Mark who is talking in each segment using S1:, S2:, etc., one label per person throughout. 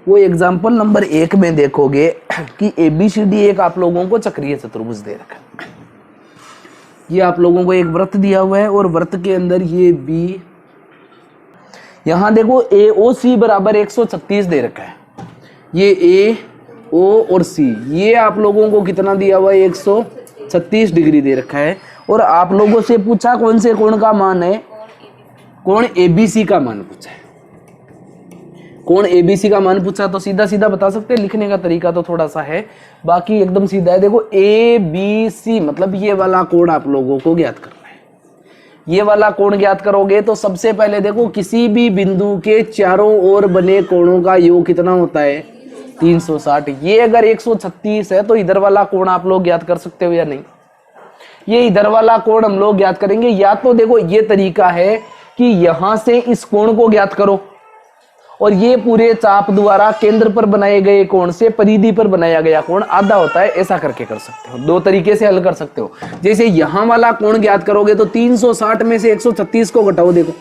S1: वो example number 1 में देखोगे कि ABCD एक आप लोगों को चक्रीय चतुर्भुज दे रखा है। ये आप लोगों को एक वृत्त दिया हुआ है और वृत्त के अंदर ये B, यहां देखो AOC बराबर 136 दे रखा है। ये A, O और C ये आप लोगों को कितना दिया हुआ है, 136 डिग्री दे रखा है। और आप लोगों से पूछा कौन से कोण का मान है, कोण ABC का मान पूछा है। कोण ABC का मान पूछा तो सीधा सीधा बता सकते हैं, लिखने का तरीका तो थोड़ा सा है, बाकी एकदम सीधा है। देखो ABC मतलब ये वाला कोण आप लोगों को ज्ञात करना है। ये वाला कोण ज्ञात करोगे तो सबसे पहले देखो किसी भी बिंदु के चारों ओर बने कोणों का योग कितना होता है, 360। ये अगर 136 है तो इधर वाला कोण आप लोग ज्ञात कर सकते हो या नहीं? ये इधर वाला कोण हम लोग ज्ञात करेंगे। या तो देखो ये तरीका है कि यहां से इस कोण को ज्ञात करो और ये पूरे चाप द्वारा केंद्र पर बनाए गए कोण से परिधि पर बनाया गया कोण आधा होता है, ऐसा करके कर सकते हो। दो तरीके से हल कर सकते हो। जैसे यहां वाला कोण ज्ञात करोगे तो 360 में से 136 को घटाओ। देखो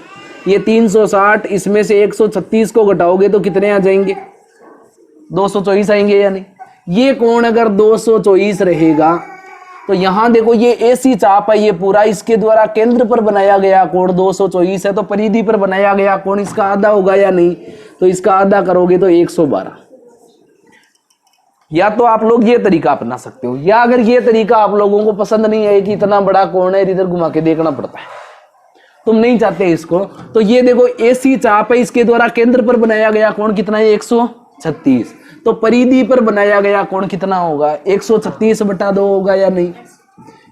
S1: ये 360, इसमें से 136 को घटाओगे तो कितने आ जाएंगे, 224 आएंगे या नहीं? ये कोण अगर 224 रहेगा तो यहां देखो ये ऐसी चाप है ये पूरा, इसके द्वारा केंद्र पर बनाया गया कोण 224 है, तो परिधि पर बनाया गया कोण इसका आधा होगा या नहीं? तो इसका आधा करोगे तो 112। या तो आप लोग ये तरीका अपना सकते हो, या अगर ये तरीका आप लोगों को पसंद नहीं है कि इतना बड़ा कोण है इधर घुमा के देखना पड़ता है, तुम नहीं चाहते इसको, तो ये देखो ऐसी चाप है इसके द्वारा केंद्र पर बनाया गया कोण कितना है, 136। तो परिधि पर बनाया गया कोण कितना होगा, 136 बटा 2 होगा या नहीं?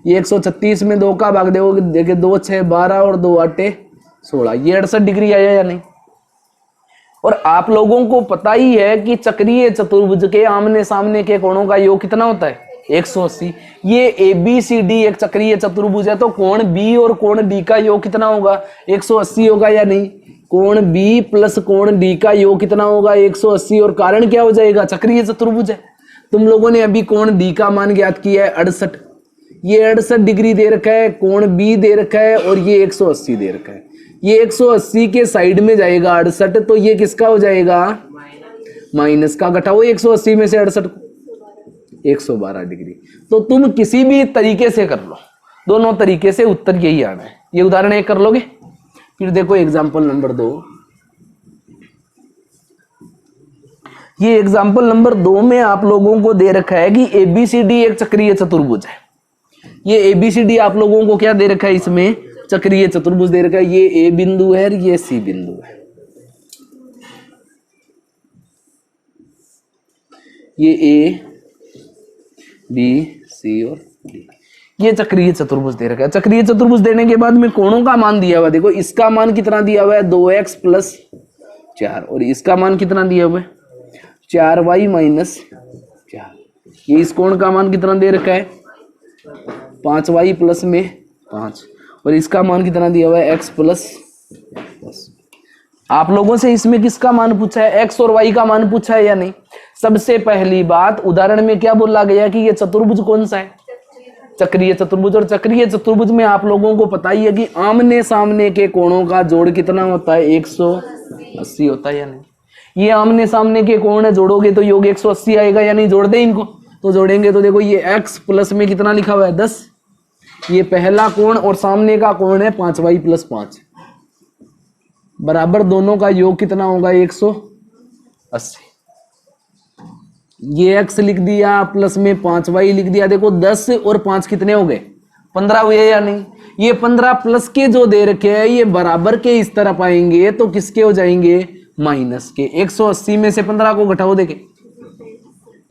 S1: ये 136 में 2 का भाग दोगे, देखिए 2 6 12 और 2 8 16, ये 68 डिग्री आया या नहीं? और आप लोगों को पता ही है कि चक्रीय चतुर्भुज के आमने सामने के कोणों का योग कितना होता है, 180। ये ABCD एक चक्रीय चतुर्भुज है तो कोण B और कोण D का योग कितना होगा, 180 होगा या नहीं? कोण B प्लस कोण D का योग कितना होगा, 180। और कारण क्या हो जाएगा, चक्रीय चतुर्भुज है। तुम लोगों ने अभी कोण D का मान ज्ञात किया है 68, ये 68 डिग्री दे रखा है, कोण B दे रखा है और ये 180 दे रखा है। ये 180 के साइड में जाएगा 68, तो ये किसका हो जाएगा, माइनस का। घटाओ 180 में से 68 को, 112 डिग्री। तो तुम किसी भी तरीके से कर लो, दोनों तरीके से उत्तर यही आना है। ये उदाहरण एक कर लोगे। फिर देखो एग्जाम्पल नंबर 2। ये एग्जाम्पल नंबर 2 में आप लोगों को दे रखा है कि ABCD एक चक्रीय चतुर्भुज है। ये ABCD आप लोगों को क्या दे रखा है, इसमें चक्रीय चतुर्भुज दे रखा है। ये A बिंदु है और ये C बिंदु है। ये A B C और D, ये चक्रीय चतुर्भुज दे रखा है। चक्रीय चतुर्भुज देने के बाद में कोणों का मान दिया हुआ है। देखो इसका मान कितना दिया हुआ है, 2x प्लस 4, और इसका मान कितना दिया हुआ है, 4y माइनस 4। ये इस कोण का मान कितना दे रखा है, 5y प्लस में 5, और इसका मान कितना दिया हुआ है, x प्लस 10। आप लोगों से इसमें किसका मान पूछा है, x और y का मान पूछा है या नहीं? सबसे पहली बात, उदाहरण में क्या बोला गया कि ये चतुर्भुज कौन सा है, चक्रीय चतुर्भुज। और चक्रीय चतुर्भुज में आप लोगों को पता ही है कि आमने सामने के कोणों का जोड़ कितना होता है, 180 होता है या नहीं? ये आमने सामने के कोण है, जोड़ोगे तो योग 180 आएगा या नहीं? जोड़ दे इनको, तो जोड़ेंगे तो देखो ये x प्लस में कितना लिखा हुआ है, 10। ये पहला कोण और सामने का कोण है 5y प्लस 5, बराबर दोनों का योग कितना होगा, 180। ये x लिख दिया प्लस में 5y लिख दिया। देखो 10 और 5 कितने हो गए, 15 हुए या नहीं? ये 15 प्लस के जो दे रखे हैं ये बराबर के इस तरफ आएंगे तो किसके हो जाएंगे, माइनस के। 180 में से 15 को घटाओ, देखे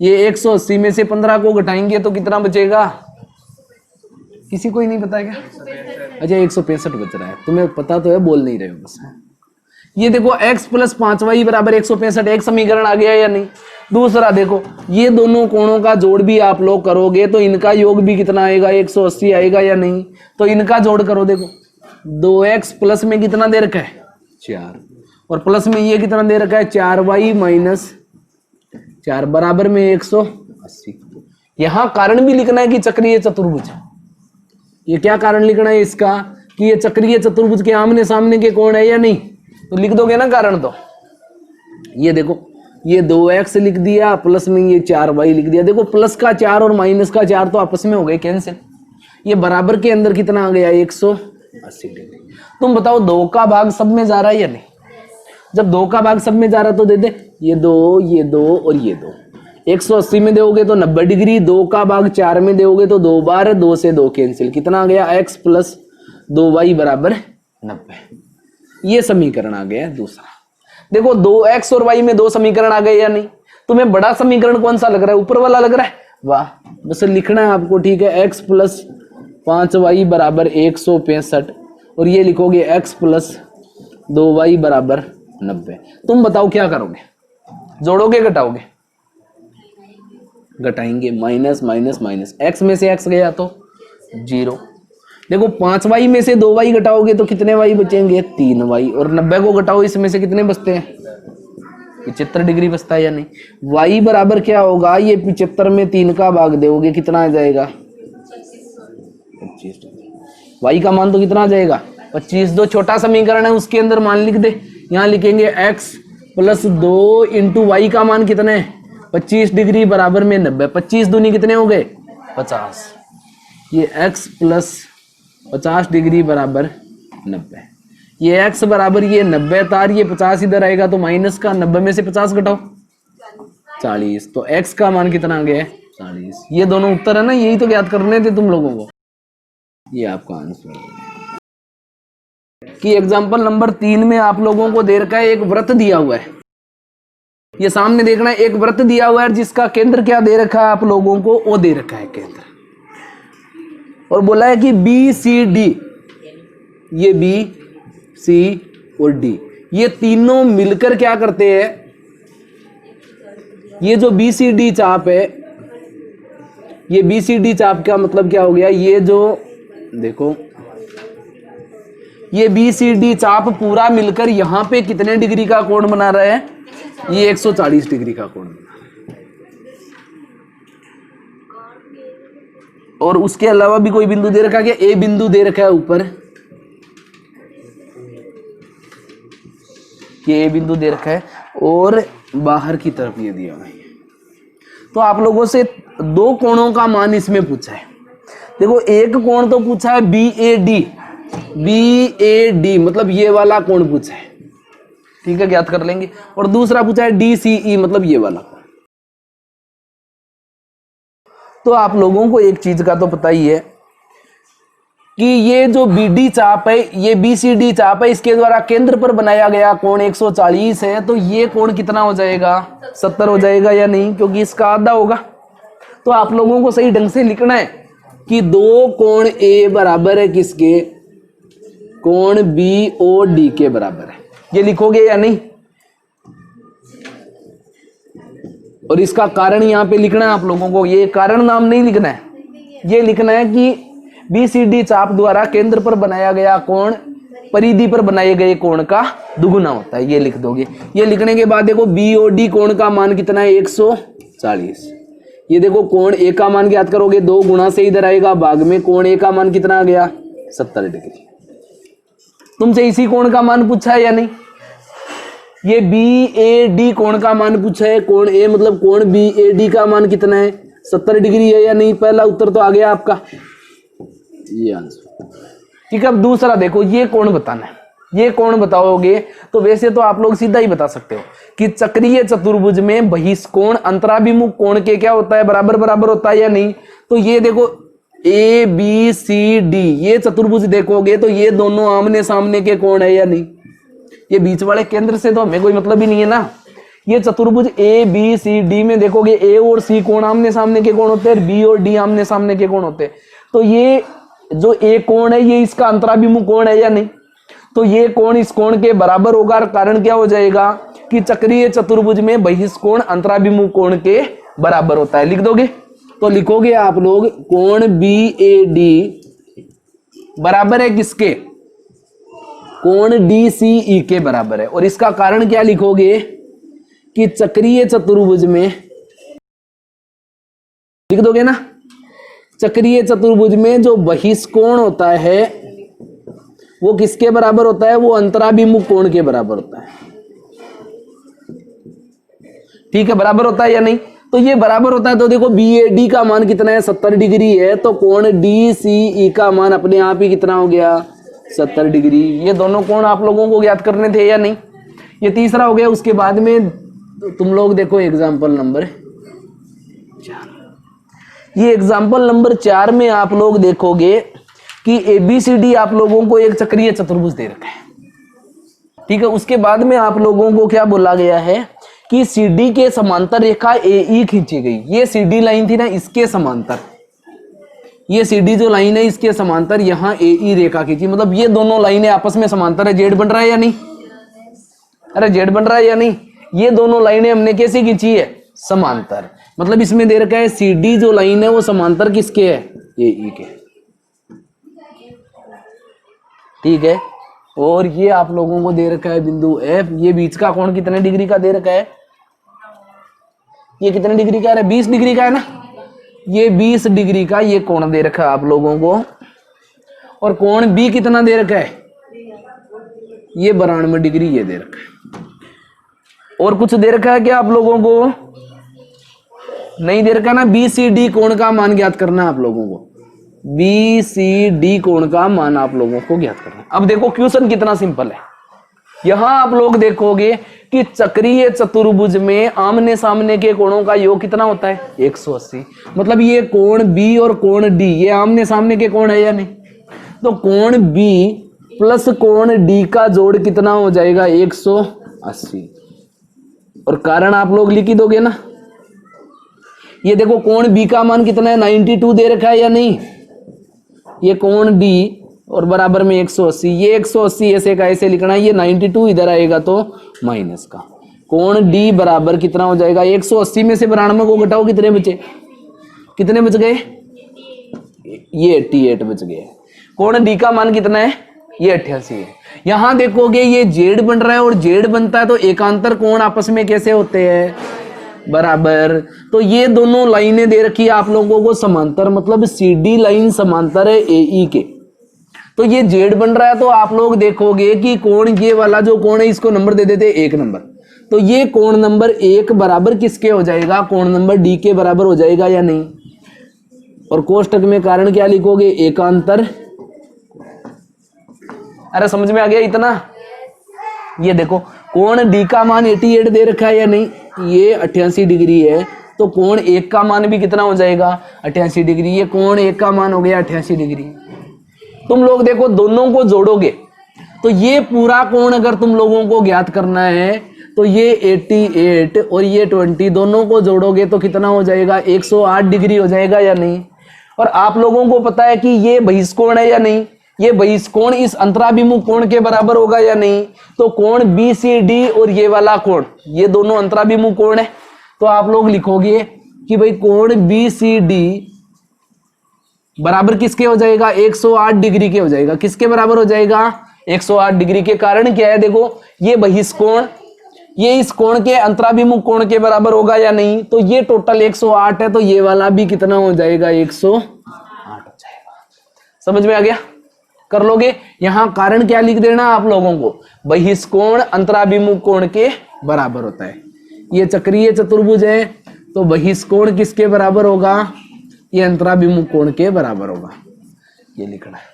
S1: ये 180 में से 15 को घटाएंगे तो कितना बचेगा, किसी को ही नहीं पता क्या? अच्छा 165 बच रहा है, तुम्हें पता तो है, बोल नहीं रहे हो बस। ये देखो x प्लस 5y बराबर 165, एक समीकरण आ गया या नहीं? दूसरा देखो ये दोनों कोणों का जोड़ भी आप लोग करोगे तो इनका योग भी कितना आएगा, 180 आएगा या नहीं? तो इनका जोड़ करो, देखो 2x प्लस में कितना दे रखा है, 4, और प्लस में ये कितना दे रखा है, 4y माइनस 4, बराबर में 180। यहां कारण भी लिखना है कि चक्रीय चतुर्भुज। ये क्या कारण लिखना है इसका, कि ये चक्रीय चतुर्भुज के आमने सामने के कोण है या नहीं? तो लिख दोगे ना कारण। तो ये देखो ये 2x लिख दिया, प्लस में ये 4y लिख दिया। देखो प्लस का 4 और माइनस का 4 तो आपस में हो गए कैंसिल। ये बराबर के अंदर कितना आ गया 180 डिग्री। तुम बताओ 2 का भाग सब में जा रहा है या नहीं? जब 2 का भाग सब में जा रहा तो दे दे, ये 2 ये 2 और ये 2। 180 में दोगे तो 90 डिग्री, 2 का भाग 4 में दोगे तो 2 बार 2 से 2 कैंसिल, कितना आ गया x प्लस 2y बराबर 90। ये समीकरण आ गया दूसरा। देखो 2x और y में 2 समीकरण आ गए या नहीं? तुम्हें बड़ा समीकरण कौन सा लग रहा है? ऊपर वाला लग रहा है? वाह, बस लिखना है आपको, ठीक है। x प्लस 5y बराबर 165 और ये लिखोगे x प्लस 2y बराबर 90। तुम बताओ क्या करोगे? जोड़ोगे घटाओगे? घटाएंगे, माइनस माइनस माइनस, x में से x गया तो 0। देखो 5y में से 2y घटाओगे तो कितने y बचेंगे? 3y। और 90 को घटाओ, इसमें से कितने बचते हैं? 75 डिग्री बचता है या नहीं? y बराबर क्या होगा? ये 75 में 3 का भाग दोगे, कितना आ जाएगा? 25 डिग्री। y का मान तो कितना आ जाएगा? 25। जो छोटा समीकरण है उसके अंदर मान लिख दे। यहाँ लिखेंगे x प्लस 2 इंटू वाई का मान कितने है? 25 डिग्री बराबर में 90। 25 दूनी कितने हो गए? 50। ये x प्लस 50 डिग्री बराबर 90। ये x बराबर ये 90 तार, ये 50 इधर आएगा तो माइनस का 90 में से 50 घटाओ 40। तो x का मान कितना आ गया है? 40। ये दोनों उत्तर है ना, यही तो ज्ञात करने थे तुम लोगों को। ये आपका आंसर है। कि एग्जाम्पल नंबर 3 में आप लोगों को दे रखा है, एक वृत्त दिया हुआ है। ये सामने देखना है, एक वृत्त दिया हुआ है जिसका केंद्र क्या दे रखा है आप लोगों को? वो दे रखा है केंद्र। और बोला है कि बी सी डी, ये बी सी और डी ये तीनों मिलकर क्या करते हैं? ये जो बी सी डी चाप है, ये बी सी डी चाप का मतलब क्या हो गया? ये जो देखो, ये बी सी डी चाप पूरा मिलकर यहां पे कितने डिग्री का कोण बना रहा है? ये 140 डिग्री का कोण बना रहा है। और उसके अलावा भी कोई बिंदु दे रखा है क्या? ए बिंदु दे रखा है ऊपर, ये ए बिंदु दे रखा है, और बाहर की तरफ ये दिया हुआ है। तो आप लोगों से 2 कोणों का मान इसमें पूछा है। देखो एक कोण तो पूछा है B A D, B A D मतलब ये वाला कोण पूछा है, ठीक है, ज्ञात कर लेंगे। और दूसरा पूछा है डी सी ई मतलब ये वाला कोण। तो आप लोगों को एक चीज का तो पता ही है कि ये जो बी डी चाप है, ये बी सी डी चाप है, इसके द्वारा केंद्र पर बनाया गया कोण 140 है। तो ये कोण कितना हो जाएगा? 70 हो जाएगा या नहीं? क्योंकि इसका आधा होगा। तो आप लोगों को सही ढंग से लिखना है कि 2 कोण ए बराबर है किसके? कोण बी ओ डी के बराबर है। ये लिखोगे या नहीं? और इसका कारण यहां पे लिखना है आप लोगों को। ये कारण नाम नहीं लिखना है, ये लिखना है कि बी सी डी चाप द्वारा केंद्र पर बनाया गया कोण परिधि पर बनाए गए कोण का दुगुना होता है। ये लिख दोगे। ये लिखने के बाद देखो बी ओ डी कोण का मान कितना है? 140। ये देखो कोण ए का मान ज्ञात करोगे, 2 गुणा से इधर आएगा भाग में, कोण ए का मान कितना आ गया? 70 डिग्री। तुमसे इसी कोण का मान पूछा है या नहीं? ये बी ए डी कोण का मान पूछा है। कोण ए मतलब कोण बी ए डी का मान कितना है? 70 डिग्री है या नहीं? पहला उत्तर तो आ गया आपका, ये आंसर। ठीक है, अब दूसरा देखो, ये कोण बताना है। ये कोण बताओगे तो वैसे तो आप लोग सीधा ही बता सकते हो कि चक्रीय चतुर्भुज में बहिष्कोण अंतराभिमुख कोण के क्या होता है? बराबर बराबर होता है या नहीं? तो ये देखो ए बी सी डी, ये चतुर्भुज देखोगे तो ये दोनों आमने सामने के कोण है या नहीं? ये बीच वाले केंद्र से तो हमें कोई मतलब ही नहीं है ना। ये चतुर्भुज ए बी सी डी में देखोगे ए और सी कोण आमने सामने के कोण होते हैं, बी और डी आमने सामने के कोण होते हैं। तो ये जो ए कोण है ये इसका अंतराभिमुख कोण है या नहीं? तो ये कोण इस कोण के बराबर होगा। कारण क्या हो जाएगा कि चक्रीय चतुर्भुज में बहिष्कोण अंतराभिमुख कोण के बराबर होता है। लिख दोगे? तो लिखोगे आप लोग कोण बी ए डी बराबर है किसके? कोण डी सी ई के बराबर है। और इसका कारण क्या लिखोगे कि चक्रीय चतुर्भुज में, लिख दोगे ना, चक्रीय चतुर्भुज में जो बहिष्कोण होता है वो किसके बराबर होता है? वो अंतराभिमुख कोण के बराबर होता है। ठीक है, बराबर होता है या नहीं? तो ये बराबर होता है तो देखो BAD का मान कितना है, 70 डिग्री है, तो कोण DCE का मान अपने आप ही कितना हो गया, 70 डिग्री। ये दोनों कोण आप लोगों को ज्ञात करने थे या नहीं? ये तीसरा हो गया। उसके बाद में तुम लोग देखो एग्जाम्पल नंबर 4। ये एग्जाम्पल नंबर 4 में आप लोग देखोगे कि ABCD आप लोगों को एक चक्रीय चतुर्भुज दे रखा है, ठीक है। उसके बाद में आप लोगों को क्या बोला गया है कि CD के समांतर रेखा AE खींची गई। ये CD लाइन थी ना, इसके समांतर, ये CD जो लाइन है इसके समांतर यहां AE रेखा खींची, मतलब ये दोनों लाइनें आपस में समांतर है। जेड बन रहा है या नहीं? अरे जेड बन रहा है या नहीं? ये दोनों लाइनें हमने कैसे खींची है, समांतर। मतलब इसमें दे रखा है CD जो लाइन है वो समांतर किसके है, AE के, ठीक है। और ये आप लोगों को दे रखा है बिंदु F। ये बीच का कोण कितने डिग्री का दे रखा है, ये कितने डिग्री का है, 20 डिग्री का है ना। ये 20 डिग्री का ये कोण दे रखा है आप लोगों को। और कोण B कितना दे रखा है, ये 92 डिग्री ये दे रखा है। और कुछ दे रखा है क्या आप लोगों को? नहीं दे रखा ना। BCD कोण का मान ज्ञात करना है आप लोगों को, BCD कोण का मान आप लोगों को ज्ञात करना है। अब देखो क्वेश्चन कितना सिंपल है। यहां आप लोग देखोगे कि चक्रीय चतुर्भुज में आमने सामने के कोणों का योग कितना होता है, 180। मतलब ये कोण B और कोण D ये आमने सामने के कोण है या नहीं? तो कोण B प्लस कोण D का जोड़ कितना हो जाएगा, 180। और कारण आप लोग लिख ही दोगे ना। ये देखो कोण B का मान कितना है, 92 दे रखा है या नहीं? ये कोण D और बराबर में 180, ये 180 ऐसे का ऐसे लिखना है, ये 92 इधर आएगा तो माइनस का। कोण D बराबर कितना हो जाएगा, 180 में से 92 को घटाओ, कितने बचे, कितने बच गए, ये 88 बच गए। कोण D का मान कितना है, ये 88 है। यहां देखोगे ये जेड बन रहा है और जेड बनता है तो एकांतर कोण आपस में कैसे होते हैं, बराबर। तो ये दोनों लाइनें दे रखी है आप लोगों को समांतर, मतलब CD लाइन समांतर है AE के। तो ये जेड बन रहा है तो आप लोग देखोगे कि कोण ये वाला जो कोण है इसको नंबर दे देते 1 नंबर। तो ये कोण नंबर 1 बराबर किसके हो जाएगा, कोण नंबर D के बराबर हो जाएगा या नहीं? और कोष्टक में कारण क्या लिखोगे, एकांतर। अरे समझ में आ गया इतना? ये देखो कोण D का मान 88 दे रखा है या नहीं, ये 88 डिग्री है। तो कोण 1 का मान भी कितना हो जाएगा, 88 डिग्री। ये कोण 1 का मान हो गया 88 डिग्री। तुम लोग देखो दोनों को जोड़ोगे तो ये पूरा कोण अगर तुम लोगों को ज्ञात करना है तो ये 88 और ये 20 दोनों को जोड़ोगे तो कितना हो जाएगा, 108 डिग्री हो जाएगा या नहीं? और आप लोगों को पता है कि ये बहिष्कोण है या नहीं? ये बहिष्कोण इस अंतराभिमुख कोण के बराबर होगा या नहीं? तो कोण BCD और ये वाला कोण ये दोनों अंतराभिमुख कोण है। तो आप लोग लिखोगे कि भाई कोण BCD बराबर किसके हो जाएगा, 108 डिग्री के हो जाएगा। किसके बराबर हो जाएगा, 108 डिग्री के। कारण क्या है, देखो ये बहिष्कोण ये इस कोण के अंतराभिमुख कोण के बराबर होगा या नहीं? तो ये टोटल 108 है तो ये वाला भी कितना हो जाएगा, 108 हो जाएगा। समझ में आ गया? कर लोगे। यहां कारण क्या लिख देना आप लोगों को, बहिष्कोण अंतराभिमुख कोण के बराबर होता है। ये चक्रीय चतुर्भुज है तो बहिष्कोण किसके बराबर होगा, ये अंतराभिमुख कोण के बराबर होगा। ये लिखना है।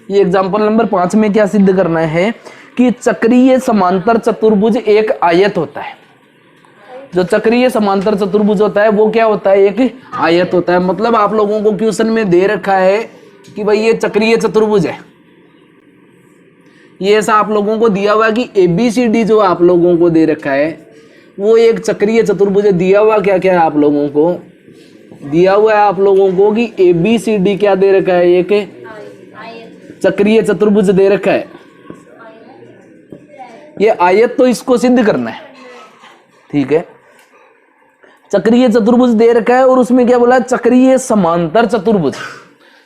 S1: ये एग्जांपल नंबर 5 में क्या सिद्ध करना है कि चक्रीय समांतर चतुर्भुज एक आयत होता है। जो चक्रीय समांतर चतुर्भुज होता है वो क्या होता है, एक आयत होता है। मतलब आप लोगों को क्वेश्चन में दे रखा है कि भाई ये चक्रीय चतुर्भुज है। ये ऐसा आप लोगों को दिया हुआ है कि ABCD जो आप लोगों को दे रखा है वो एक चक्रीय चतुर्भुज है। दिया हुआ क्या क्या है आप लोगों को, दिया हुआ है आप लोगों को कि ABCD क्या दे रखा है, एक चक्रीय चतुर्भुज दे रखा है। ये आयत तो इसको सिद्ध करना है, ठीक है। चक्रीय चतुर्भुज दे रखा है और उसमें क्या बोला है, चक्रीय समांतर चतुर्भुज।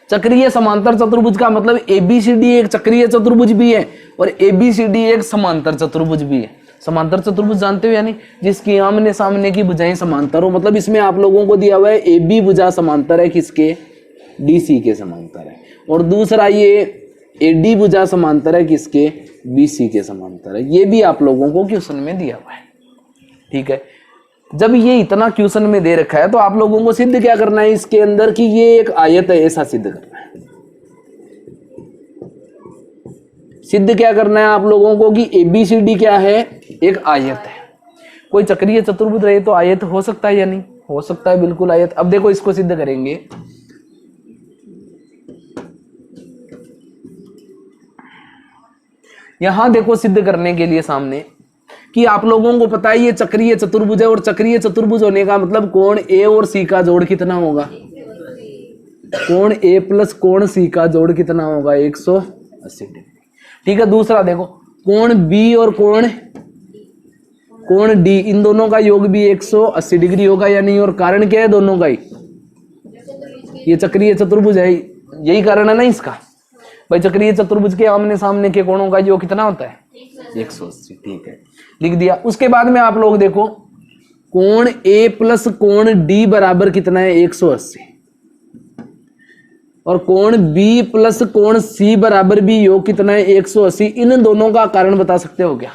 S1: चक्रीय समांतर चतुर्भुज का मतलब ABCD एक चक्रीय चतुर्भुज भी है और ABCD एक समांतर चतुर्भुज भी है। समांतर चतुर्भुज जानते हो यानी जिसकी आमने सामने की भुजाएं समांतर हो। मतलब इसमें आप लोगों को दिया हुआ है AB भुजा समांतर है किसके, DC के समांतर है। और दूसरा ये AD भुजा समांतर है किसके, BC के समांतर है। ये भी आप लोगों को क्वेश्चन में दिया हुआ है, ठीक है, जब ये इतना क्वेश्चन में दे रखा है तो आप लोगों को सिद्ध क्या करना है इसके अंदर कि ये एक आयत है, ऐसा सिद्ध करना है। सिद्ध क्या करना है आप लोगों को कि ABCD क्या है, एक आयत है। कोई चक्रीय चतुर्भुज रहे तो आयत हो सकता है या नहीं, हो सकता है, बिल्कुल आयत। अब देखो इसको सिद्ध करेंगे। यहां देखो सिद्ध करने के लिए सामने कि आप लोगों को पता है ये चक्रीय चतुर्भुज है, और चक्रीय चतुर्भुज होने का मतलब कोण A और C का जोड़ कितना होगा, कोण A प्लस कोण C का जोड़ कितना होगा, 180 डिग्री। ठीक है, दूसरा देखो कोण B और कोण D, इन दोनों का योग भी 180 डिग्री होगा या नहीं, और कारण क्या है दोनों का ही, ये चक्रीय चतुर्भुज है, यही कारण है ना इसका। भाई चक्रीय चतुर्भुज के आमने सामने के कोणों का योग कितना होता है, 180। ठीक है, लिख दिया। उसके बाद में आप लोग देखो कोण A प्लस कोण D बराबर कितना है, 180, और कोण B प्लस कोण C बराबर भी योग कितना है, 180। इन दोनों का कारण बता सकते हो क्या?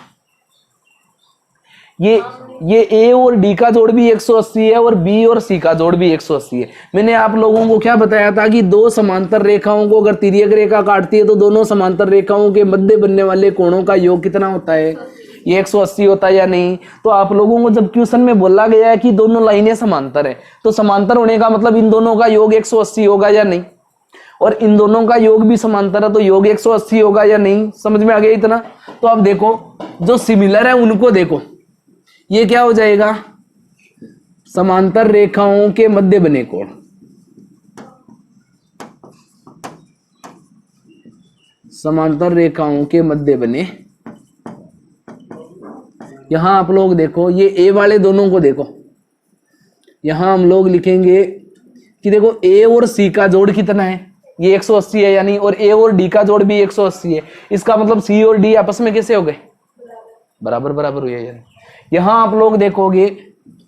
S1: ये A और D का जोड़ भी 180 है, और B और C का जोड़ भी 180 है। मैंने आप लोगों को क्या बताया था कि दो समांतर रेखाओं को अगर तिर्यक रेखा काटती है तो दोनों समांतर रेखाओं के मध्य बनने वाले कोणों का योग कितना होता है, ये 180 होता है या नहीं। तो आप लोगों को जब क्वेश्चन में बोला गया है कि दोनों लाइनें समांतर है, तो समांतर होने का मतलब इन दोनों का योग 180 होगा या नहीं, और इन दोनों का योग भी समांतर है तो योग 180 होगा या नहीं। समझ में आ गया इतना? तो अब देखो जो सिमिलर है उनको देखो, ये क्या हो जाएगा, समांतर रेखाओं के मध्य बने कोण, समांतर रेखाओं के मध्य बने। यहां आप लोग देखो ये A वाले दोनों को देखो, यहां हम लोग लिखेंगे कि देखो A और C का जोड़ कितना है, ये 180 है यानी, और A और D का जोड़ भी 180 है। इसका मतलब C और D आपस में कैसे हो गए, बराबर बराबर हुए यानी। यहां आप लोग देखोगे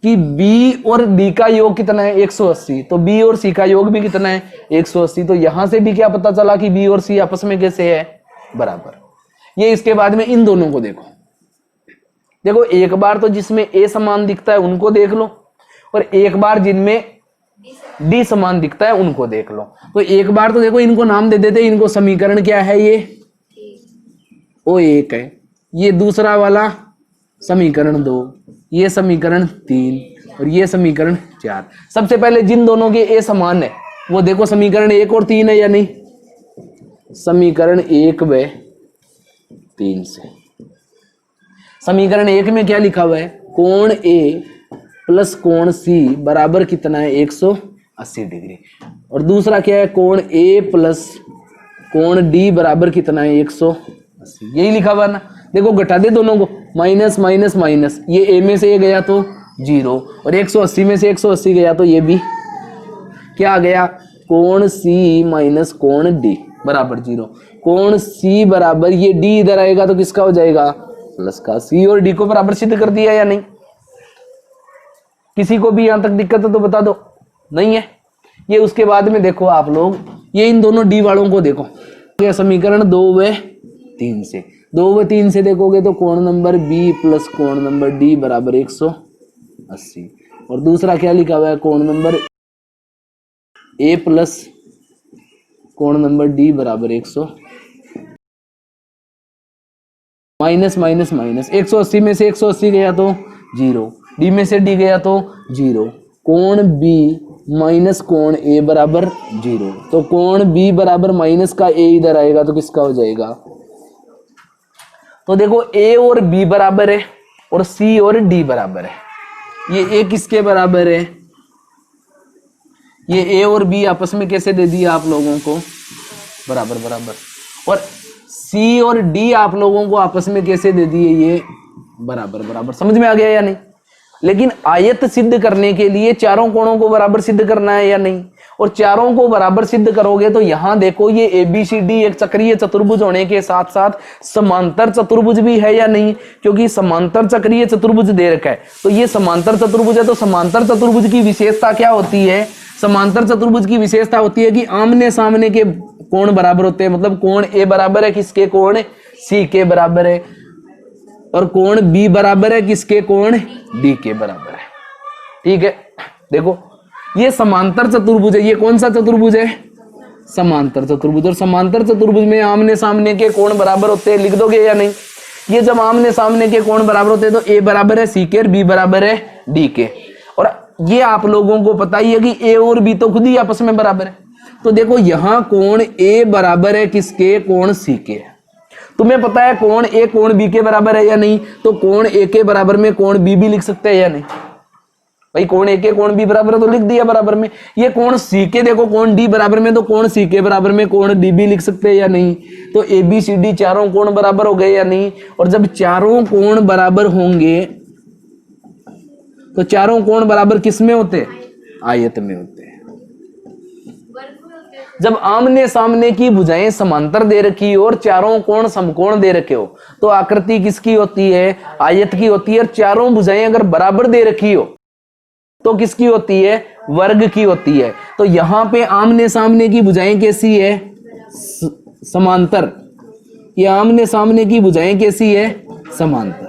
S1: कि B और D का योग कितना है, 180, तो B और C का योग भी कितना है, 180। तो यहां से भी क्या पता चला कि B और C आपस में कैसे है, बराबर। ये इसके बाद में इन दोनों को देखो, देखो एक बार तो जिसमें A समान दिखता है उनको देख लो, और एक बार जिनमें D समान दिखता है उनको देख लो। तो एक बार तो देखो इनको नाम दे देते, इनको समीकरण क्या है, ये O1 है, ये दूसरा वाला समीकरण 2, ये समीकरण 3, और ये समीकरण 4। सबसे पहले जिन दोनों के A समान है वो देखो समीकरण 1 और 3 है या नहीं, समीकरण 1 व 3 से। समीकरण 1 में क्या लिखा हुआ है, कोण A प्लस कोण C बराबर कितना है, 180 डिग्री, और दूसरा क्या है, कोण A प्लस कोण D बराबर कितना है, 180। यही लिखा हुआ ना। देखो घटा दे दोनों को, माइनस माइनस माइनस, ये A में से ये गया तो 0, और 180 में से 180 गया तो ये भी क्या आ गया, कोण C माइनस कोण D बराबर 0। कोण C बराबर, ये D इधर आएगा तो किसका हो जाएगा, प्लस का। C और D को बराबर सिद्ध कर दिया या नहीं? किसी को भी यहां तक दिक्कत है तो बता दो, नहीं है? ये उसके बाद में देखो आप लोग, ये इन दोनों D वालों को देखो, ये समीकरण 2 व 3 से, 2 व 3 से देखोगे तो कोण नंबर B प्लस कोण नंबर D बराबर 180, और दूसरा क्या लिखा हुआ है, कोण नंबर A प्लस कोण नंबर D बराबर 100 माइनस माइनस माइनस, 180 में से 180 गया तो 0, D में से D गया तो 0, कोण B माइनस कोण A बराबर 0। तो कोण B बराबर माइनस का A इधर आएगा तो किसका हो जाएगा। तो देखो A और B बराबर है, और C और D बराबर है। ये A किसके बराबर है, ये A और B आपस में कैसे दे दिया आप लोगों को, बराबर बराबर, और C और D आप लोगों को आपस में कैसे दे दिए, ये बराबर बराबर। समझ में आ गया या नहीं? लेकिन आयत सिद्ध करने के लिए चारों कोणों को बराबर सिद्ध करना है या नहीं, और चारों को बराबर सिद्ध करोगे तो यहां देखो ये ABCD एक चक्रीय चतुर्भुज होने के साथ साथ समांतर चतुर्भुज भी है या नहीं, क्योंकि समांतर चक्रीय चतुर्भुज दे रखा है। तो ये समांतर चतुर्भुज है, तो समांतर चतुर्भुज की विशेषता क्या होती है, समांतर चतुर्भुज की विशेषता होती है कि आमने सामने के कोण बराबर होते हैं। मतलब कोण A बराबर है किसके, कोण C के बराबर है। और कोण बी बराबर है किसके, कोण डी के बराबर है। ठीक है, देखो ये समांतर चतुर्भुज है। ये कौन सा चतुर्भुज है, समांतर चतुर्भुज। और समांतर चतुर्भुज में आमने सामने के कोण बराबर होते हैं, लिख दोगे या नहीं। ये जब आमने सामने के कोण बराबर होते हैं तो ए बराबर है सी के और बी बराबर है डी के। और ये आप लोगों को पता ही है कि ए और बी तो खुद ही आपस में बराबर है। तो देखो यहां कोण ए बराबर है किसके, कोण सी के। तुम्हें पता है कोण ए कोण बी के बराबर है या नहीं, तो कोण ए के बराबर में कोण बी भी लिख सकते हैं या नहीं। भाई कोण ए के कोण बी बराबर है तो लिख दिया बराबर में। ये कोण सी के, देखो कोण डी बराबर में, तो कोण सी के बराबर में कोण डी भी लिख सकते हैं या नहीं। तो ए बी सी डी चारों कोण बराबर हो गए या नहीं। और जब चारों कोण बराबर होंगे तो चारों कोण बराबर किस में होते, आयत में होते हैं। जब आमने सामने की भुजाएं समांतर दे रखी हो और चारों कोण समकोण दे रखे हो तो आकृति किसकी होती है, आयत की होती है। और चारों भुजाएं अगर बराबर दे रखी हो तो किसकी होती है, वर्ग की होती है। तो यहां पे आमने सामने की भुजाएं कैसी है, समांतर। ये आमने सामने की भुजाएं कैसी है, समांतर।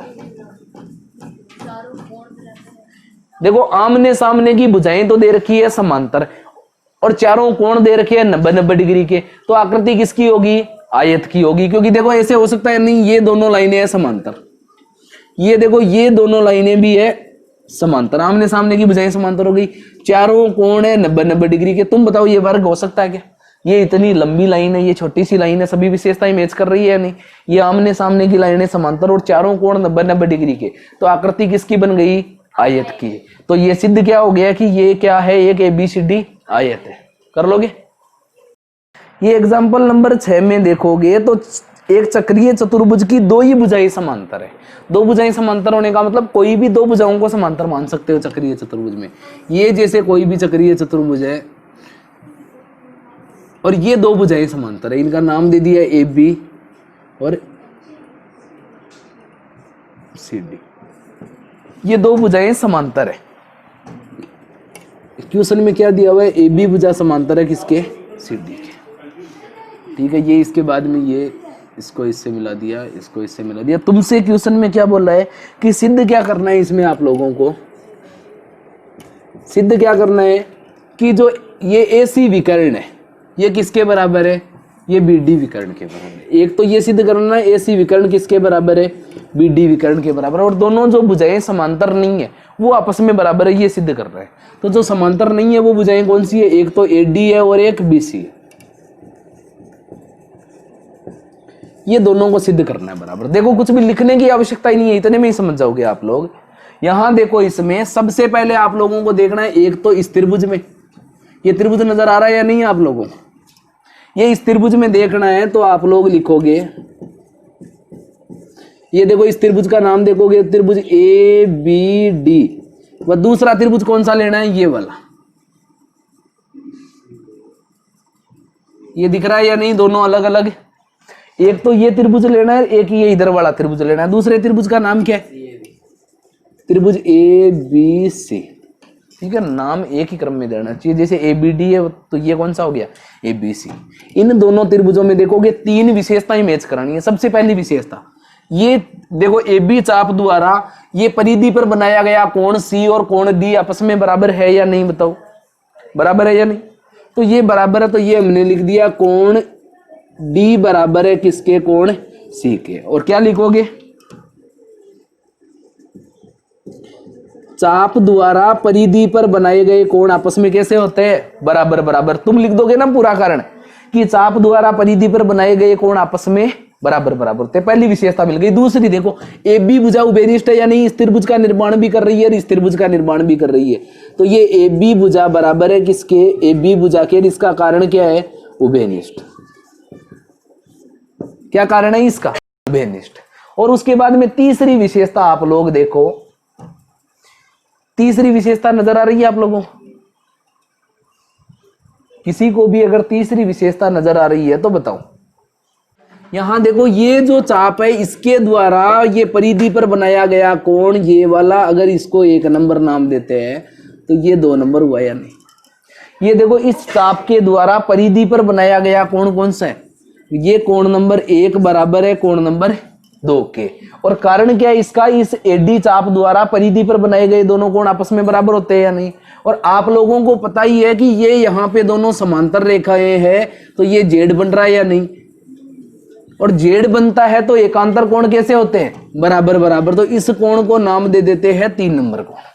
S1: देखो आमने सामने की भुजाएं तो दे रखी है समांतर और चारों कोण दे रखे हैं 90-90 डिग्री के, तो आकृति किसकी होगी, आयत की होगी। क्योंकि देखो ऐसे हो सकता है नहीं, ये दोनों लाइनें हैं समांतर, ये देखो ये दोनों लाइनें भी है समांतर, आमने सामने की भुजाएं समांतर हो गई, चारों कोण है 90-90 डिग्री के। तुम बताओ ये वर्ग हो सकता है क्या। ये इतनी लंबी लाइन है, ये छोटी सी लाइन है, सभी विशेषताएं मैच कर रही है नहीं। ये आमने सामने की लाइनें समांतर और चारों कोण 90-90 डिग्री के, तो आकृति किसकी बन गई, आयत की। तो ये सिद्ध क्या हो गया कि ये क्या है, एक ABCD आयत है। कर लोगे। ये एग्जाम्पल नंबर 6 में देखोगे तो एक चक्रीय चतुर्भुज की दो ही भुजाएं समांतर है। दो भुजाएं समांतर होने का मतलब कोई भी दो भुजाओं को समांतर मान सकते हो चक्रीय चतुर्भुज में। ये जैसे कोई भी चक्रीय चतुर्भुज है और ये दो भुजाएं समांतर है, इनका नाम दे दिया AB और CD। ये दो भुजाएं समांतर है। क्वेश्चन में क्या दिया हुआ है, AB भुजा समांतर है किसके, CD के। ठीक है, ये इसके बाद में ये इसको इससे मिला दिया, इसको इससे मिला दिया। तुमसे क्वेश्चन में क्या बोल रहा है कि सिद्ध क्या करना है, इसमें आप लोगों को सिद्ध क्या करना है कि जो ये AC विकर्ण है ये किसके बराबर है, ये BD विकर्ण के बराबर है। एक तो ये सिद्ध करना है AC विकर्ण किसके बराबर है, BD विकर्ण के बराबर। और दोनों जो भुजाएं समांतर नहीं है वो आपस में बराबर है, ये सिद्ध कर रहा है। तो जो समांतर नहीं है वो भुजाएं कौन सी है, एक तो AD है और एक BC है। ये दोनों को सिद्ध करना है बराबर। देखो कुछ भी लिखने की आवश्यकता ही नहीं है, इतने में ही समझ जाओगे आप लोग। यहां देखो इसमें सबसे पहले आप लोगों को देखना है एक तो इस त्रिभुज में, ये त्रिभुज नजर आ रहा है या नहीं आप लोगों को, ये इस त्रिभुज में देखना है। तो आप लोग लिखोगे, ये देखो इस त्रिभुज का नाम देखोगे, त्रिभुज ABD। वह दूसरा त्रिभुज कौन सा लेना है, ये वाला, ये दिख रहा है या नहीं, दोनों अलग अलग। एक तो ये त्रिभुज लेना है, एक ये इधर वाला त्रिभुज लेना है। दूसरे त्रिभुज का नाम क्या है, त्रिभुज ABC। ठीक है, नाम एक ही क्रम में देना चाहिए। जैसे ABD है तो ये कौन सा हो गया, ABC। इन दोनों त्रिभुजों में देखोगे तीन विशेषताएं मैच करानी है। सबसे पहली विशेषता ये देखो, AB चाप द्वारा ये परिधि पर बनाया गया कोण C और कोण D आपस में बराबर है या नहीं, बताओ बराबर है या नहीं। तो ये बराबर है, तो ये हमने लिख दिया कोण D बराबर है किसके, कोण C के। और क्या लिखोगे, चाप द्वारा परिधि पर बनाए गए कोण आपस में कैसे होते हैं, बराबर बराबर। तुम लिख दोगे ना पूरा कारण कि चाप द्वारा परिधि पर बनाए गए कोण आपस में बराबर बराबर होते हैं। पहली विशेषता मिल गई। दूसरी देखो, AB भुजा उभयनिष्ठ है या नहीं, इस त्रिभुज का निर्माण भी कर रही है और इस त्रिभुज का निर्माण भी कर रही है। तो ये AB भुजा बराबर है किसके, AB भुजा के। इसका कारण क्या है, उभयनिष्ठ। क्या कारण है इसका, उभयनिष्ठ। और उसके बाद में तीसरी विशेषता आप लोग देखो, तीसरी विशेषता नजर आ रही है आप लोगों को, किसी को भी अगर तीसरी विशेषता नजर आ रही है तो बताओ। यहां देखो, ये जो चाप है इसके द्वारा ये परिधि पर बनाया गया कोण ये वाला, अगर इसको 1 नंबर नाम देते हैं तो ये 2 नंबर हुआ या नहीं। ये देखो, इस चाप के द्वारा परिधि पर बनाया गया कोण कौन सा है, ये कोण नंबर 1 बराबर है कोण नंबर 2 के। और कारण क्या है इसका, इस एडी चाप द्वारा परिधि पर बनाए गए दोनों कोण आपस में बराबर होते हैं या नहीं। और आप लोगों को पता ही है कि ये यहाँ पे दोनों समांतर रेखाएं हैं, तो ये जेड बन रहा है या नहीं। और जेड बनता है तो एकांतर कोण कैसे होते हैं, बराबर बराबर। तो इस कोण को नाम दे देते हैं 3 नंबर कोण।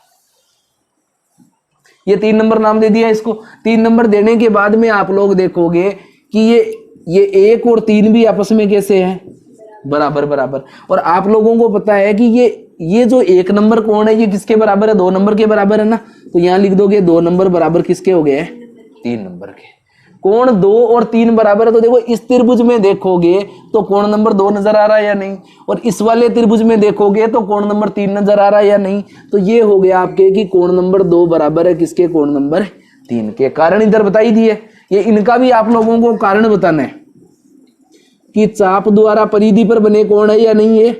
S1: ये 3 नंबर नाम दे दिया इसको। 3 नंबर देने के बाद में आप लोग देखोगे कि ये 1 और 3 भी आपस में कैसे हैं, बराबर बराबर। और आप लोगों को पता है कि ये जो 1 नंबर कोण है ये किसके बराबर है, 2 नंबर के बराबर है ना। तो यहां लिख दोगे 2 नंबर बराबर किसके हो गए, 3 नंबर के। कोण 2 और 3 बराबर है, तो देखो इस त्रिभुज में देखोगे तो कोण नंबर 2 नजर आ रहा है या नहीं। और इस वाले त्रिभुज में देखोगे तो कोण नंबर 3 नजर आ रहा है या नहीं। तो ये हो गया आपके कि कोण नंबर 2 बराबर है किसके, कोण नंबर 3 के। कारण इधर बताई दिए, ये इनका भी आप लोगों को कारण बताना है कि चाप द्वारा परिधि पर बने कोण है या नहीं है,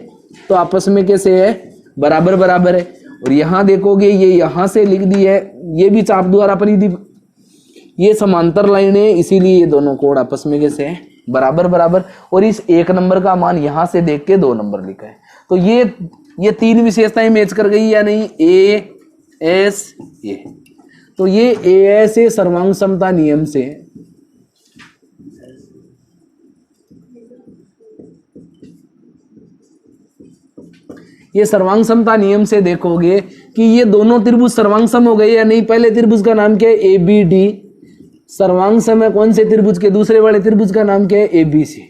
S1: तो आपस में कैसे है, बराबर बराबर है। और यहां देखोगे ये यहां से लिख दी है, ये भी चाप द्वारा परिधि, ये समांतर लाइन है, इसीलिए ये दोनों कोण आपस में कैसे हैं, बराबर बराबर। और इस 1 नंबर का मान यहां से देख के 2 नंबर लिखा है। तो ये 3 विशेषताएं मैच कर गई या नहीं, ए एस ए। तो ये ए एस ए सर्वांग समता नियम से ये सर्वांग समता नियम से देखोगे कि ये दोनों त्रिभुज सर्वांग सम हो गए या नहीं। पहले त्रिभुज का नाम क्या है, ए बी डी। सर्वांग सम है कौन से त्रिभुज के, दूसरे वाले त्रिभुज का नाम क्या है, ए बी सी।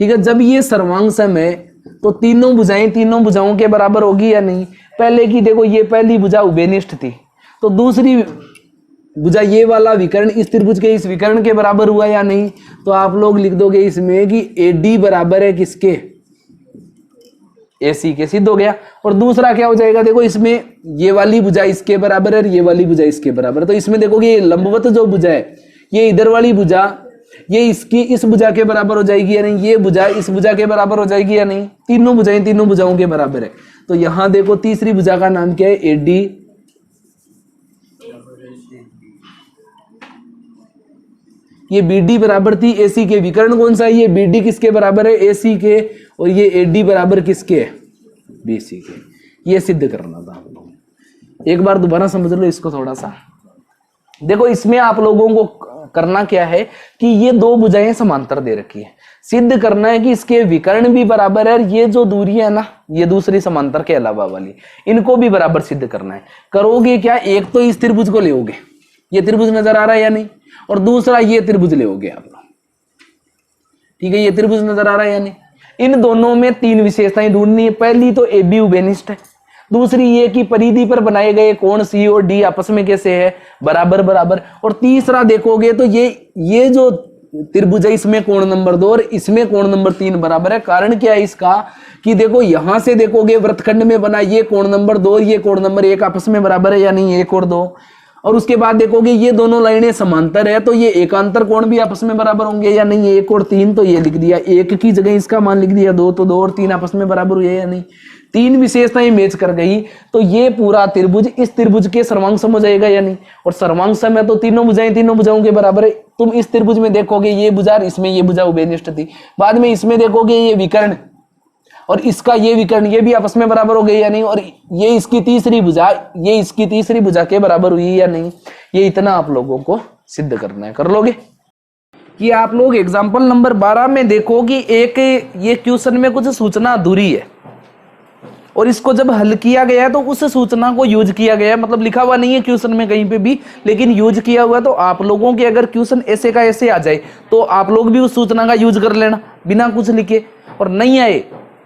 S1: ठीक है, जब ये सर्वांग सम है तो तीनों भुजाएं तीनों भुजाओं के बराबर होगी या नहीं। पहले की देखो, ये पहली भुजा उभयनिष्ठ थी, तो दूसरी भुजा ये वाला विकर्ण इस त्रिभुज के इस विकर्ण के बराबर हुआ या नहीं। तो आप लोग लिख दोगे इसमें कि ए डी बराबर है किसके, AC के, सिद्ध हो गया। और दूसरा क्या हो जाएगा, देखो इसमें ये वाली भुजा इसके बराबर है और ये वाली भुजा इसके बराबर है। तो इसमें देखोगे ये लंबवत जो भुजा है, ये इधर वाली भुजा ये इसकी इस भुजा के बराबर हो जाएगी या नहीं, ये भुजा इस भुजा के बराबर हो जाएगी या नहीं। तीनों भुजाएं तीनों भुजाओं के बराबर है। तो यहां देखो तीसरी भुजा का नाम क्या है, AD। ये BD बराबर थी AC के। विकर्ण कौन सा है, ये BD किसके बराबर है, AC के। और ये AD बराबर किसके है, BC के। ये सिद्ध करना था आप लोगों। एक बार दोबारा समझ लो इसको थोड़ा सा। देखो इसमें आप लोगों को करना क्या है कि ये 2 भुजाएं समांतर दे रखी है, सिद्ध करना है कि इसके विकर्ण भी बराबर है। ये जो दूरी है ना, ये दूसरी समांतर के अलावा वाली, इनको भी बराबर सिद्ध करना है। करोगे क्या, एक तो इस त्रिभुज को लेओगे, ये त्रिभुज नजर आ रहा है या नहीं, और दूसरा ये त्रिभुज लेओगे आप लोग। ठीक है, ये त्रिभुज नजर आ रहा है या नहीं। इन दोनों में 3 विशेषताएं ढूंढनी है। पहली तो AB उभयनिष्ठ है, दूसरी ये कि परिधि पर बनाए गए कोण C और D आपस में कैसे है, बराबर बराबर। और तीसरा देखोगे तो ये जो त्रिभुज है इसमें कोण नंबर 2 और इसमें कोण नंबर 3 बराबर है। कारण क्या है इसका कि देखो यहां से देखोगे वृत्तखंड में बना ये कोण नंबर 2 और ये कोण नंबर 1 आपस में बराबर है या नहीं, 1 और 2। और उसके बाद देखोगे ये दोनों लाइनें समांतर है, तो ये एकांतर कोण भी आपस में बराबर होंगे या नहीं, 1 और 3। तो ये लिख दिया, 1 की जगह इसका मान लिख दिया 2, तो 2 और 3 आपस में बराबर हुए या नहीं। 3 विशेषताएं मैच कर गई, तो ये पूरा त्रिभुज इस त्रिभुज के सर्वांग सम हो जाएगा या नहीं। और सर्वांग सम है तो तीनों भुजाएं तीनों भुजाओं के बराबर है। तुम इस त्रिभुज में देखोगे ये भुजा, इसमें ये भुजा उभयनिष्ठ थी। बाद में इसमें देखोगे ये विकर्ण और इसका ये विकर्ण, ये भी आपस में बराबर हो गए या नहीं। और ये इसकी तीसरी भुजा, ये इसकी तीसरी भुजा के बराबर हुई या नहीं। ये इतना आप लोगों को सिद्ध करना है। कर लोगे कि आप लोग एग्जाम्पल नंबर 12 में देखो कि एक ये क्वेश्चन में कुछ सूचना अधूरी है और इसको जब हल किया गया तो उस सूचना को यूज किया गया, मतलब लिखा हुआ नहीं है क्वेश्चन में कहीं पे भी, लेकिन यूज किया हुआ। तो आप लोगों के अगर क्वेश्चन ऐसे का ऐसे आ जाए तो आप लोग भी उस सूचना का यूज कर लेना बिना कुछ लिखे, और नहीं आए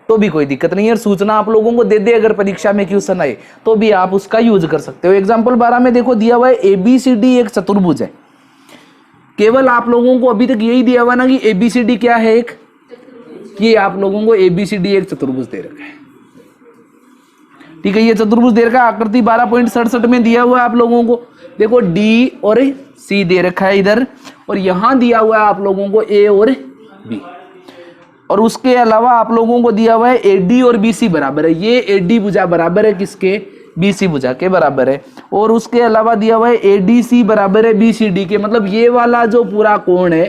S1: तो भी कोई दिक्कत नहीं है। सूचना आप लोगों को दे दे अगर परीक्षा में क्वेश्चन आए तो भी आप उसका यूज कर सकते हो। एग्जाम्पल 12 में देखो दिया हुआ है ABCD एक चतुर्भुज है। केवल आप लोगों को अभी तक यही दिया हुआ ना कि ABCD क्या है, एक ये आप लोगों को ABCD एक चतुर्भुज दे रखा है। ठीक है, ये चतुर्भुज दे रखा है, आकृति 12.67 में दिया हुआ है आप लोगों को। देखो D और C दे रखा है इधर, और यहां दिया हुआ है आप लोगों को A और B। और उसके अलावा आप लोगों को दिया हुआ है AD और BC बराबर है। ये AD भुजा बराबर है किसके, BC भुजा के बराबर है। और उसके अलावा दिया हुआ है ADC बराबर है BCD के। मतलब ये वाला जो पूरा कोण है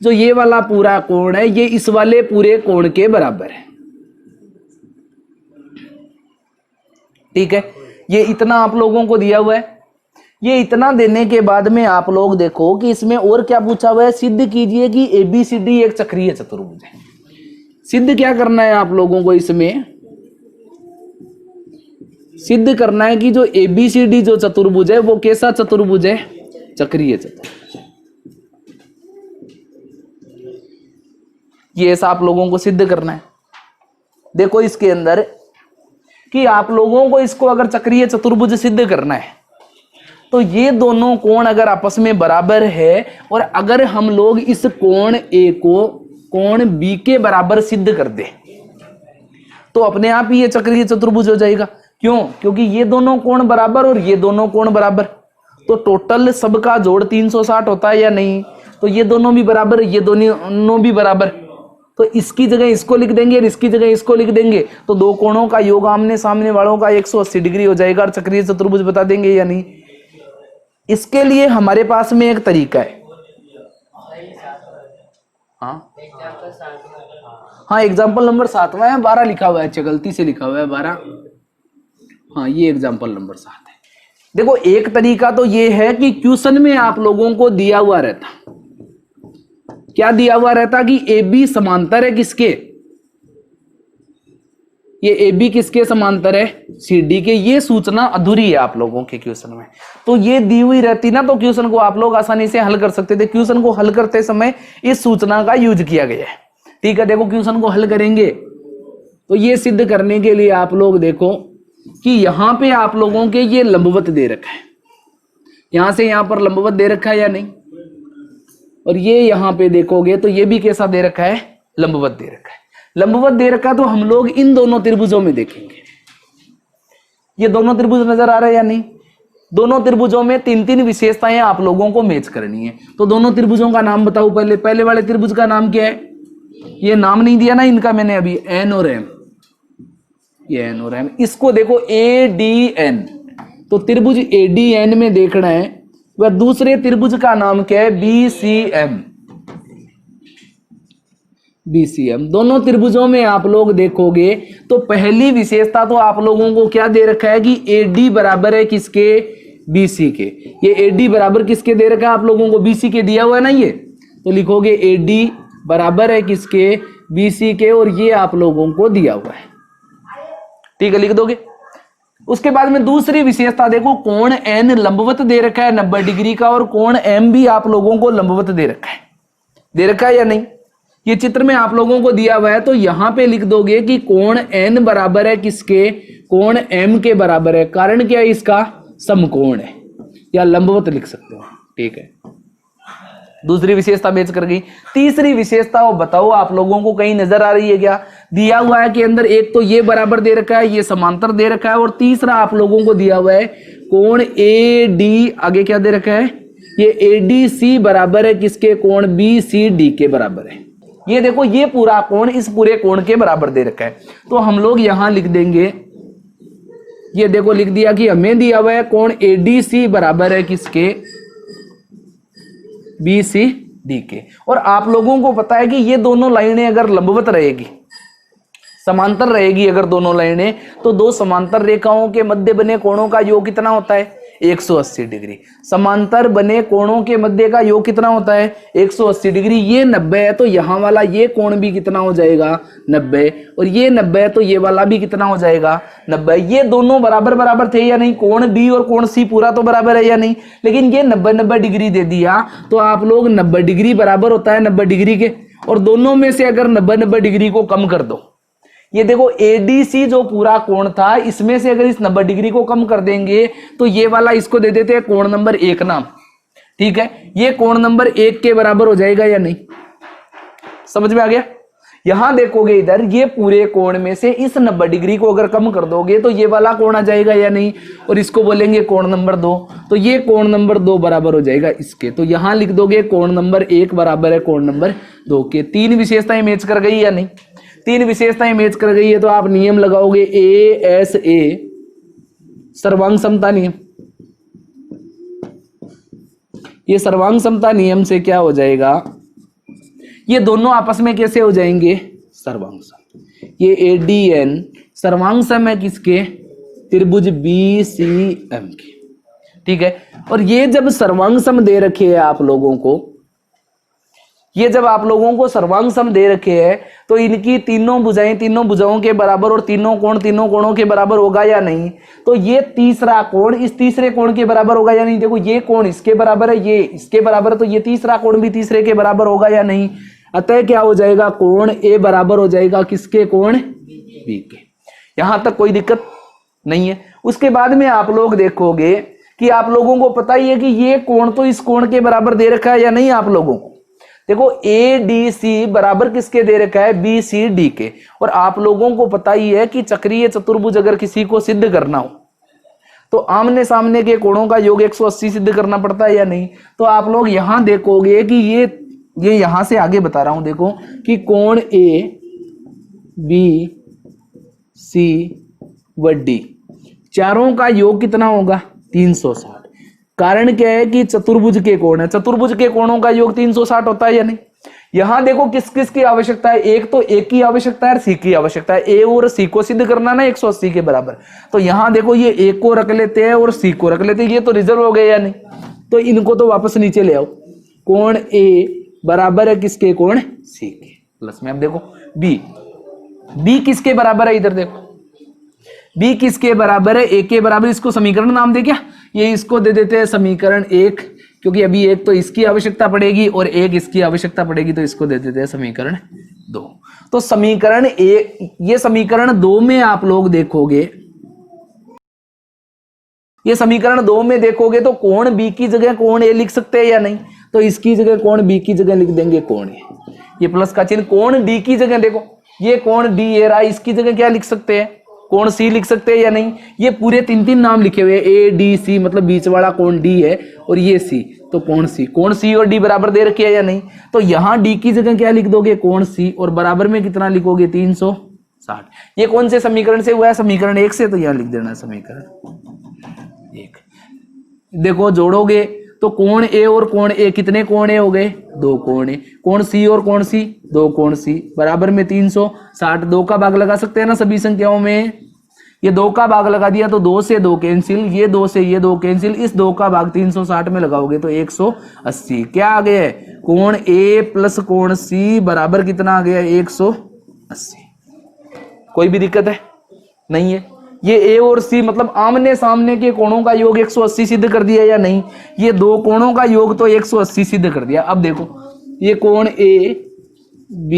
S1: जो ये वाला पूरा कोण है ये इस वाले पूरे कोण के बराबर है। ठीक है, ये इतना आप लोगों को दिया हुआ है। ये इतना देने के बाद में आप लोग देखो कि इसमें और क्या पूछा हुआ है, सिद्ध कीजिए कि ABCD एक चक्रीय चतुर्भुज है। सिद्ध क्या करना है आप लोगों को, इसमें सिद्ध करना है कि जो ABCD जो चतुर्भुज है वो कैसा चतुर्भुज है, चक्रीय चतुर्भुज। ये ऐसा आप लोगों को सिद्ध करना है। देखो इसके अंदर कि आप लोगों को इसको अगर चक्रीय चतुर्भुज सिद्ध करना है तो ये दोनों कोण अगर आपस में बराबर है और अगर हम लोग इस कोण A को कोण B के बराबर सिद्ध कर दे तो अपने आप ही ये चक्रीय चतुर्भुज हो जाएगा। क्यों? क्योंकि ये दोनों कोण बराबर और ये दोनों कोण बराबर, तो टोटल सबका जोड़ 360 होता है या नहीं? तो ये दोनों भी बराबर, ये दोनों भी बराबर, तो इसकी जगह इसको लिख देंगे और इसकी जगह इसको लिख देंगे तो दो कोणों का योग आमने सामने वालों का 180 डिग्री हो जाएगा और चक्रीय चतुर्भुज बता देंगे या नहीं? इसके लिए हमारे पास में एक तरीका है। हाँ, एग्जाम्पल नंबर 7वां है, 12 लिखा हुआ है, अच्छा गलती से लिखा हुआ है 12। हाँ, ये एग्जाम्पल नंबर 7 है। देखो एक तरीका तो ये है कि क्वेश्चन में आप लोगों को दिया हुआ रहता, क्या दिया हुआ रहता कि AB समांतर है किसके, ये AB किसके समांतर है, CD के। ये सूचना अधूरी है आप लोगों के क्वेश्चन में, तो ये दी हुई रहती ना तो क्वेश्चन को आप लोग आसानी से हल कर सकते थे। क्वेश्चन को हल करते समय इस सूचना का यूज किया गया है। ठीक है, देखो क्वेश्चन को हल करेंगे तो ये सिद्ध करने के लिए आप लोग देखो कि यहां पे आप लोगों के ये लंबवत दे रखा है, यहां से यहां पर लंबवत दे रखा है या नहीं, और ये यहां पे देखोगे तो ये भी कैसा दे रखा है, लंबवत दे रखा है। लंबवत दे रखा तो हम लोग इन दोनों त्रिभुजों में देखेंगे, ये दोनों त्रिभुज नजर आ रहे हैं या नहीं? दोनों त्रिभुजों में तीन तीन विशेषताएं आप लोगों को मैच करनी है। तो दोनों त्रिभुजों का नाम बताओ। पहले वाले त्रिभुज का नाम क्या है, ये नाम नहीं दिया ना इनका मैंने अभी, N और M, ये N और M। इसको देखो ADN, तो त्रिभुज ADN में देखना है। वह दूसरे त्रिभुज का नाम क्या है, BCM। दोनों त्रिभुजों में आप लोग देखोगे तो पहली विशेषता तो आप लोगों को क्या दे रखा है कि AD बराबर है किसके, BC के। ये AD बराबर किसके दे रखा है आप लोगों को, BC के दिया हुआ है ना ये, तो लिखोगे AD बराबर है किसके, BC के, और ये आप लोगों को दिया हुआ है। ठीक है, लिख दोगे। उसके बाद में दूसरी विशेषता देखो, कोण N लंबवत दे रखा है 90 डिग्री का, और कोण M भी आप लोगों को लंबवत दे रखा है या नहीं? ये चित्र में आप लोगों को दिया हुआ है, तो यहां पे लिख दोगे कि कोण N बराबर है किसके, कोण M के बराबर है। कारण क्या है, इसका समकोण है, या लंबवत लिख सकते हो। ठीक है, दूसरी विशेषता मैच कर गई। तीसरी विशेषता वो बताओ आप लोगों को कहीं नजर आ रही है क्या? दिया हुआ है कि अंदर एक तो ये बराबर दे रखा है, ये समांतर दे रखा है, और तीसरा आप लोगों को दिया हुआ है कोण AD, आगे क्या दे रखा है, ये ADC बराबर है किसके, कोण BCD के बराबर है। ये देखो ये पूरा कोण इस पूरे कोण के बराबर दे रखा है, तो हम लोग यहां लिख देंगे, ये देखो लिख दिया कि हमें दिया हुआ है कोण ADC बराबर है किसके, BCD के। और आप लोगों को पता है कि ये दोनों लाइनें अगर लंबवत रहेगी, समांतर रहेगी अगर दोनों लाइनें, तो दो समांतर रेखाओं के मध्य बने कोणों का योग कितना होता है, 180 डिग्री। समांतर बने कोणों के मध्य का योग कितना होता है, 180 डिग्री। ये 90 है तो यहाँ वाला ये कोण भी कितना हो जाएगा, 90, और ये 90 है तो ये वाला भी कितना हो जाएगा, 90। ये दोनों बराबर बराबर थे या नहीं, कोण B और कोण C पूरा तो बराबर है या नहीं, लेकिन ये 90 डिग्री दे दिया, तो आप लोग 90 डिग्री बराबर होता है 90 डिग्री के, और दोनों में से अगर 90 डिग्री को कम कर दो, ये देखो ADC जो पूरा कोण था, इसमें से अगर इस 90 डिग्री को कम कर देंगे तो ये वाला इसको दे देते हैं कोण नंबर 1 नाम। ठीक है, ये कोण नंबर 1 के बराबर हो जाएगा या नहीं, समझ में आ गया? यहां देखोगे इधर ये पूरे कोण में से इस 90 डिग्री को अगर कम कर दोगे तो ये वाला कोण आ जाएगा या नहीं, और इसको बोलेंगे कोण नंबर 2, तो ये कोण नंबर 2 बराबर हो जाएगा इसके। तो यहां लिख दोगे कोण नंबर 1 बराबर है कोण नंबर 2 के। तीन विशेषताएं मैच कर गई या नहीं? तीन विशेषताएं मैच कर गई है तो आप नियम लगाओगे ASA, सर्वांग समता नियम। ये सर्वांग समता नियम से क्या हो जाएगा, ये दोनों आपस में कैसे हो जाएंगे, सर्वांग सम। ये ADN सर्वांग सम है किसके, त्रिभुज BCM के, ठीक है। और ये जब सर्वांग सम दे रखे है आप लोगों को, ये जब आप लोगों को सर्वांग सम दे रखे हैं तो इनकी तीनों भुजाएं तीनों भुजाओं के बराबर और तीनों कोणों के बराबर होगा या नहीं। तो ये तीसरा कोण इस तीसरे कोण के बराबर होगा या नहीं। देखो ये कोण इसके बराबर है, ये इसके बराबर है, तो ये तीसरा कोण भी तीसरे के बराबर होगा या नहीं। अतः क्या हो जाएगा, कोण A बराबर हो जाएगा किसके, कोण B के। यहां तक कोई दिक्कत नहीं है। उसके बाद में आप लोग देखोगे कि आप लोगों को पता ही है कि ये कोण तो इस कोण के बराबर दे रखा है या नहीं। आप लोगों को देखो ADC बराबर किसके दे रखा है, BCD के। और आप लोगों को पता ही है कि चक्रीय चतुर्भुज अगर किसी को सिद्ध करना हो तो आमने सामने के कोणों का योग 180 सिद्ध करना पड़ता है या नहीं। तो आप लोग यहां देखोगे कि ये यहां से आगे बता रहा हूं, देखो कि कोण ABCD चारों का योग कितना होगा, 360। कारण क्या है कि चतुर्भुज के कोण है, चतुर्भुज के कोणों का योग 360 होता है या नहीं। यहां देखो किस किस की आवश्यकता है, एक तो A की आवश्यकता है और C की आवश्यकता है। A और C को सिद्ध करना ना 180 के बराबर। तो यहां देखो ये A को रख लेते हैं और C को रख लेते हैं, ये तो रिजर्व हो गए या नहीं। तो इनको तो वापस नीचे ले आओ। कोण A बराबर है किसके, कोण C के। प्लस में अब देखो B किसके बराबर है, इधर देखो B किसके बराबर है, A के बराबर। इसको समीकरण नाम दे क्या, ये इसको दे देते हैं समीकरण 1, क्योंकि अभी एक तो इसकी आवश्यकता पड़ेगी और एक इसकी आवश्यकता पड़ेगी, तो इसको दे देते हैं समीकरण 2। तो समीकरण 1, ये समीकरण 2 में आप लोग देखोगे, ये समीकरण 2 में देखोगे तो कोण B की जगह कोण A लिख सकते हैं या नहीं। तो इसकी जगह कोण B की जगह लिख देंगे कोण A, ये प्लस का चिन्ह। कोण D की जगह देखो ये कोण D A रहा, इसकी जगह क्या लिख सकते हैं, कोण C लिख सकते हैं या नहीं। ये पूरे 3 नाम लिखे हुए ADC, मतलब बीच वाला कोण D है और ये C, तो कोण C और D बराबर दे रखे है या नहीं। तो यहां D की जगह क्या लिख दोगे, कोण C, और बराबर में कितना लिखोगे, 360। ये कौन से समीकरण से हुआ है, समीकरण 1 से। तो यहां लिख देना समीकरण 1। देखो जोड़ोगे तो कोण A और कोण A कितने कोण A हो गए, 2 कोण A। कोण C और कोण C 2 कोण C, बराबर में 360। 2 का भाग लगा सकते हैं ना सभी संख्याओं में। ये 2 का भाग लगा दिया तो 2 से 2 कैंसिल, ये 2 से ये 2 कैंसिल। इस 2 का भाग 360 में लगाओगे तो 180। क्या आ गया है, कोण A प्लस कोण C बराबर कितना आ गया, 180। कोई भी दिक्कत है नहीं है। ये A और C मतलब आमने सामने के कोणों का योग 180 सिद्ध कर दिया या नहीं। ये 2 कोणों का योग तो 180 सिद्ध कर दिया। अब देखो ये कोण A B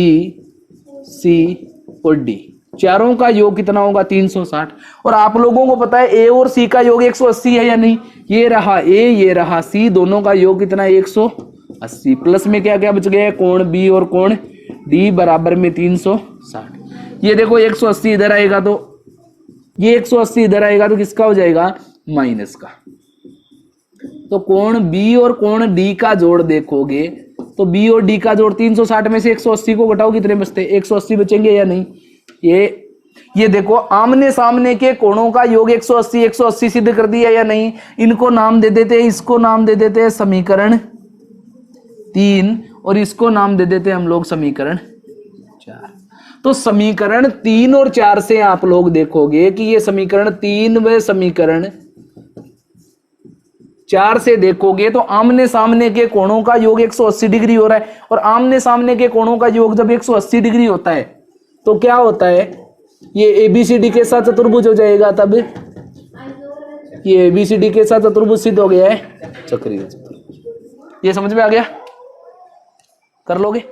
S1: C और D चारों का योग कितना होगा, 360। और आप लोगों को पता है A और C का योग 180 है या नहीं। ये रहा A, ये रहा C, दोनों का योग कितना, 180। प्लस में क्या क्या बच गया, कोण B और कोण D बराबर में 360। ये देखो 180 इधर आएगा तो ये 180 इधर आएगा तो किसका हो जाएगा, माइनस का। तो कोण B और कोण D का जोड़ देखोगे तो B और D का जोड़ 360 में से 180 को घटाओ, कितने बचते, 180 बचेंगे या नहीं। ये देखो आमने सामने के कोणों का योग 180 सिद्ध कर दिया या नहीं। इनको नाम दे देते हैं, इसको नाम दे देते हैं समीकरण 3 और इसको नाम दे देते हैं हम लोग समीकरण 4। तो समीकरण 3 और 4 से आप लोग देखोगे कि ये समीकरण 3 व समीकरण 4 से देखोगे तो आमने सामने के कोणों का योग 180 डिग्री हो रहा है। और आमने सामने के कोणों का योग जब 180 डिग्री होता है तो क्या होता है, ये ABCD के साथ चतुर्भुज हो जाएगा। तब ये ABCD के साथ चतुर्भुज सिद्ध हो गया है, चक्रीय चतुर्भुज। ये समझ में आ गया, कर लोगे।